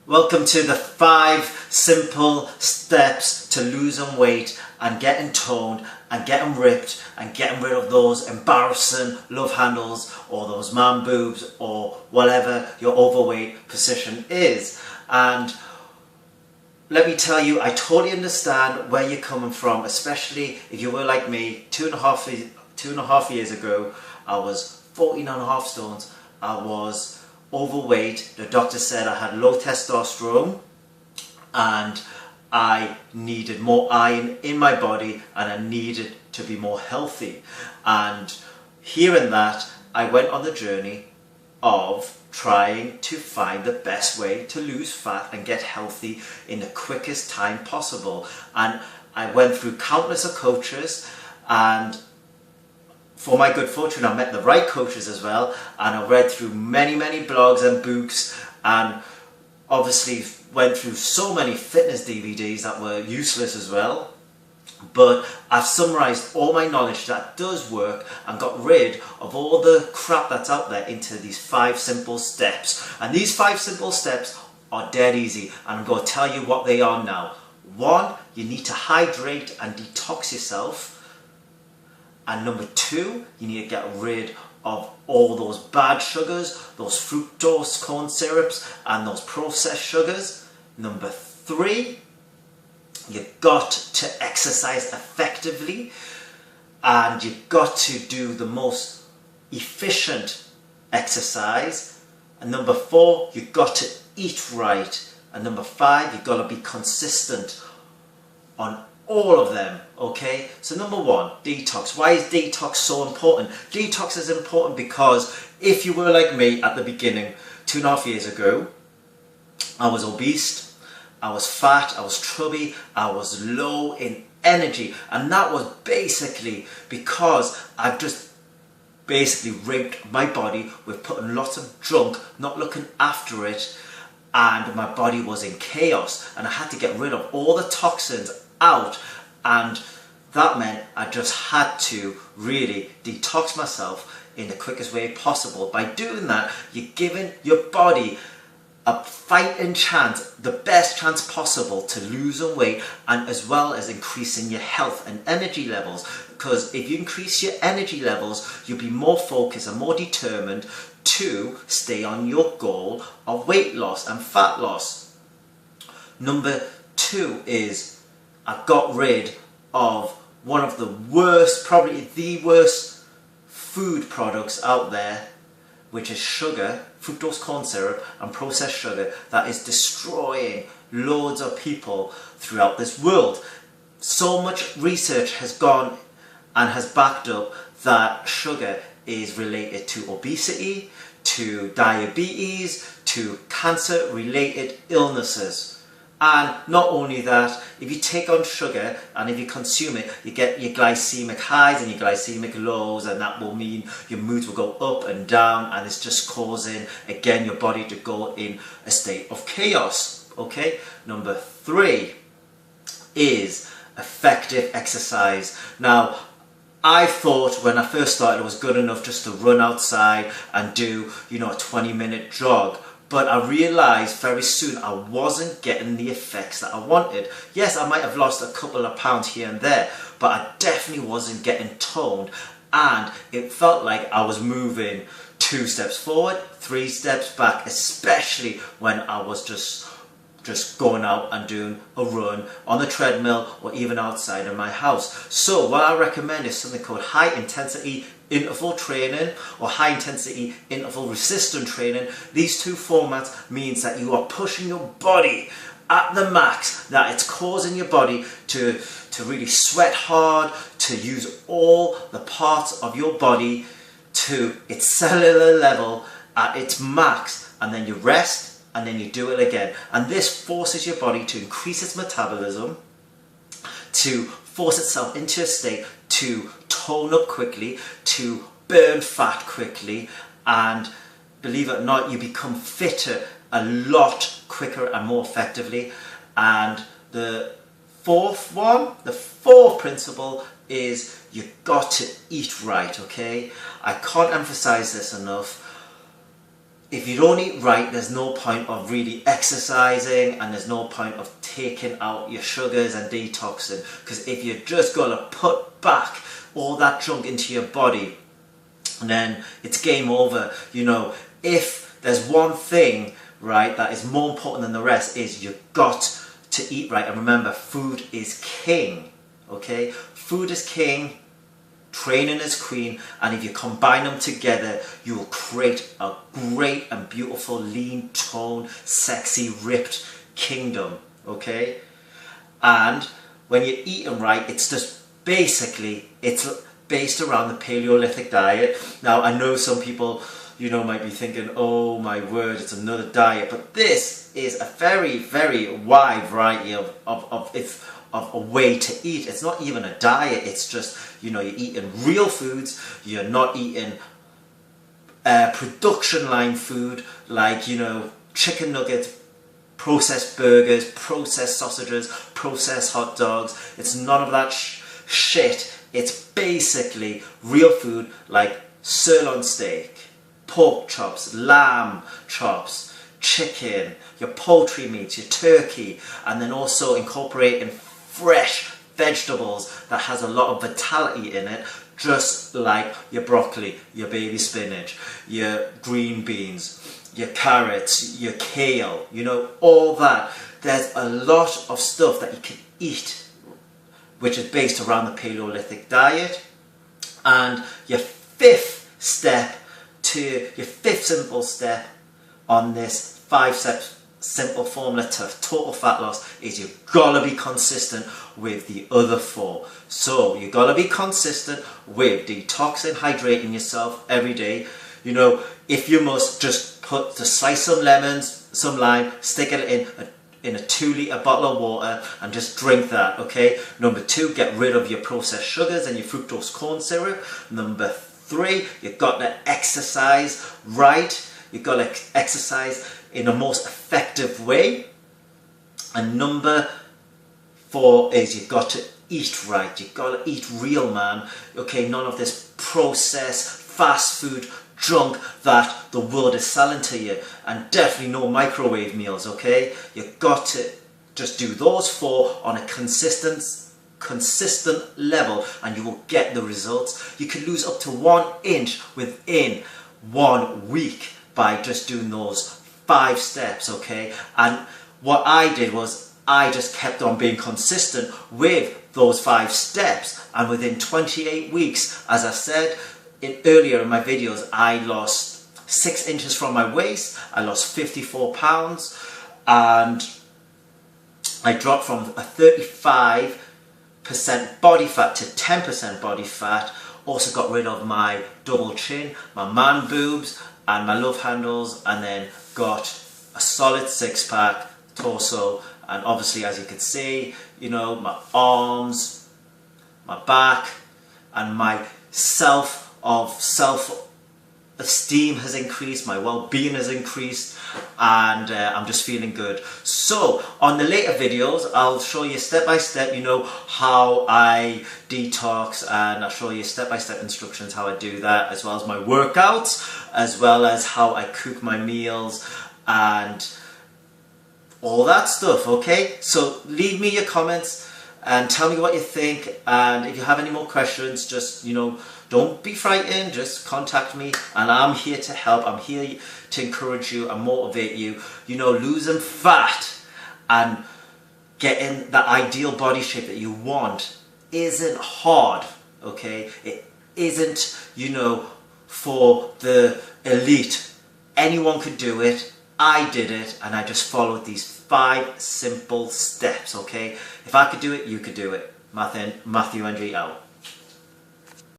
Welcome to the 5 simple steps to losing weight and getting toned and getting ripped and getting rid of those embarrassing love handles or those man boobs or whatever your overweight position is. And let me tell you, I totally understand where you're coming from, especially if you were like me. 2.5 years ago, I was 14.5 stones. I was overweight. The doctor said I had low testosterone and I needed more iron in my body and I needed to be more healthy. And hearing that, I went on the journey of trying to find the best way to lose fat and get healthy in the quickest time possible. And I went through countless of coaches, and for my good fortune, I met the right coaches as well, and I read through many blogs and books, and obviously went through so many fitness DVDs that were useless as well. But I've summarized all my knowledge that does work and got rid of all the crap that's out there into these 5 simple steps. And these 5 simple steps are dead easy, and I'm going to tell you what they are now. 1, you need to hydrate and detox yourself. And number 2, you need to get rid of all those bad sugars, those fructose corn syrups and those processed sugars. Number 3, you've got to exercise effectively, and you've got to do the most efficient exercise. And number 4, you've got to eat right. And number 5, you've got to be consistent on all of them. Okay, so number 1, detox. Why is detox so important? Detox is important because if you were like me at the beginning, 2.5 years ago, I was obese, I was fat, I was chubby, I was low in energy, and that was basically because I've just basically rigged my body with putting lots of junk, not looking after it, and my body was in chaos, and I had to get rid of all the toxins out, and that meant I just had to really detox myself in the quickest way possible. By doing that, you're giving your body a fighting chance, the best chance possible to losing weight, and as well as increasing your health and energy levels. Because if you increase your energy levels, you'll be more focused and more determined to stay on your goal of weight loss and fat loss. Number 2 is I got rid of one of the worst, probably the worst food products out there, which is sugar, fructose corn syrup and processed sugar, that is destroying loads of people throughout this world. So much research has gone and has backed up that sugar is related to obesity, to diabetes, to cancer related illnesses. And not only that, if you take on sugar and if you consume it, you get your glycemic highs and your glycemic lows, and that will mean your moods will go up and down, and it's just causing, again, your body to go in a state of chaos. Okay? Number 3 is effective exercise. Now, I thought when I first started it was good enough just to run outside and do, a 20-minute jog. But I realised very soon I wasn't getting the effects that I wanted. Yes, I might have lost a couple of pounds here and there, but I definitely wasn't getting toned, and it felt like I was moving 2 steps forward, 3 steps back, especially when I was just going out and doing a run on the treadmill or even outside of my house. So what I recommend is something called high intensity interval training or high intensity interval resistance training. These 2 formats means that you are pushing your body at the max, that it's causing your body to really sweat hard, to use all the parts of your body to its cellular level at its max, and then you rest and then you do it again. And this forces your body to increase its metabolism, to force itself into a state to tone up quickly, to burn fat quickly, and believe it or not, you become fitter a lot quicker and more effectively. And the 4th principle is you've got to eat right, okay? I can't emphasize this enough. if you don't eat right, there's no point of really exercising, and there's no point of taking out your sugars and detoxing, because if you're just gonna put back all that junk into your body, then it's game over. You know, if there's one thing, right, that is more important than the rest, is you've got to eat right. And remember, food is king, okay? Food is king, training is queen, and if you combine them together, you will create a great and beautiful, lean, toned, sexy, ripped kingdom, okay? And when you're eating right, it's just basically, it's based around the Paleolithic diet. Now, I know some people, you know, might be thinking, oh my word, it's another diet, but this is a very, very wide variety of a way to eat. It's not even a diet, it's just, you know, you're eating real foods, you're not eating production line food like, you know, chicken nuggets, processed burgers, processed sausages, processed hot dogs. It's none of that shit. It's basically real food like sirloin steak, pork chops, lamb chops, chicken, your poultry meats, your turkey, and then also incorporating fresh vegetables that has a lot of vitality in it, just like your broccoli, your baby spinach, your green beans, your carrots, your kale, you know, all that. There's a lot of stuff that you can eat which is based around the Paleolithic diet. And your fifth simple step on this 5-step simple formula to total fat loss is you've got to be consistent with the other 4. So you've got to be consistent with detoxing, hydrating yourself every day. You know, if you must, just slice some lemons, some lime, stick it in a 2-litre bottle of water and just drink that, okay? Number 2, get rid of your processed sugars and your fructose corn syrup. Number 3, you've got to exercise right. You've got to exercise in the most effective way. And number 4 is you've got to eat right. You've got to eat real, man. Okay, none of this processed fast food junk that the world is selling to you, and definitely no microwave meals, okay? You've got to just do those 4 on a consistent level and you will get the results. You can lose up to 1 inch within 1 week by just doing those 5 steps, okay? And what I did was I just kept on being consistent with those 5 steps, and within 28 weeks, as I said earlier in my videos, I lost 6 inches from my waist, I lost 54 pounds, and I dropped from a 35% body fat to 10% body fat. Also got rid of my double chin, my man boobs, and my love handles, and then got a solid 6-pack torso. And obviously, as you can see, you know, my arms, my back, and my self-esteem has increased, my well-being has increased, and I'm just feeling good. So on the later videos, I'll show you step by step, you know, how I detox, and I'll show you step-by-step instructions how I do that, as well as my workouts, as well as how I cook my meals and all that stuff, okay? So leave me your comments and tell me what you think, and if you have any more questions, just, you know, don't be frightened, just contact me, and I'm here to help. I'm here to encourage you and motivate you. You know, losing fat and getting the ideal body shape that you want isn't hard, okay? It isn't, you know, for the elite. Anyone could do it. I did it, and I just followed these 5 simple steps, okay? If I could do it, you could do it. Matthew NG out.